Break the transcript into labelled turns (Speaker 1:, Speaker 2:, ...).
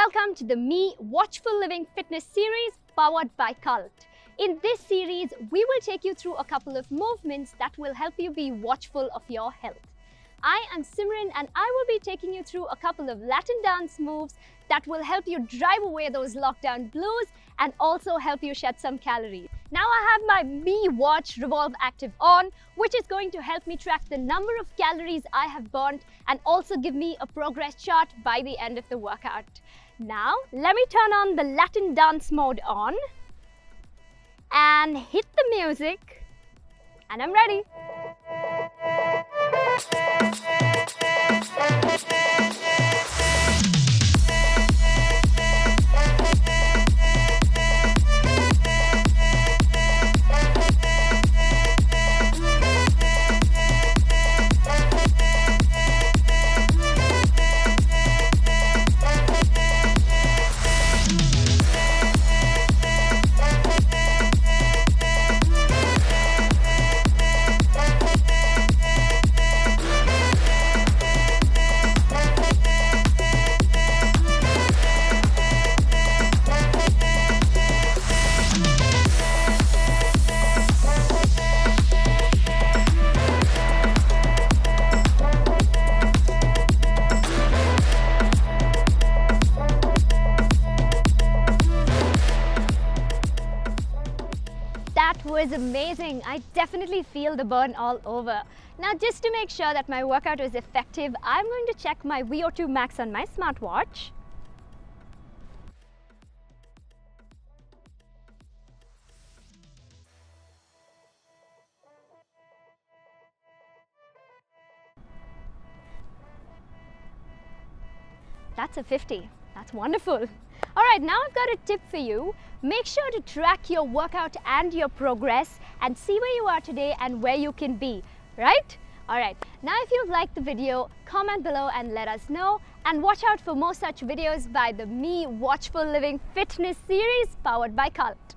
Speaker 1: Welcome to the Me Watchful Living Fitness series powered by Calves. In this series, we will take you through a couple of movements that will help you be watchful of your health. I am Simran and I will be taking you through a couple of Latin dance moves that will help you drive away those lockdown blues and also help you shed some calories. Now I have my Me Watch Revolve Active on, which is going to help me track the number of calories I have burnt and also give me a progress chart by the end of the workout. Now, let me turn on the Latin dance mode on and hit the music, and I'm ready. That was amazing. I definitely feel the burn all over. Now, just to make sure that my workout was effective, I'm going to check my VO2 max on my smartwatch. That's a 50. That's wonderful. All right, now I've got a tip for you. Make sure to track your workout and your progress and see where you are today and where you can be, right? All right, now if you've liked the video, comment below and let us know. And watch out for more such videos by the Me Watchful Living Fitness series powered by Calves.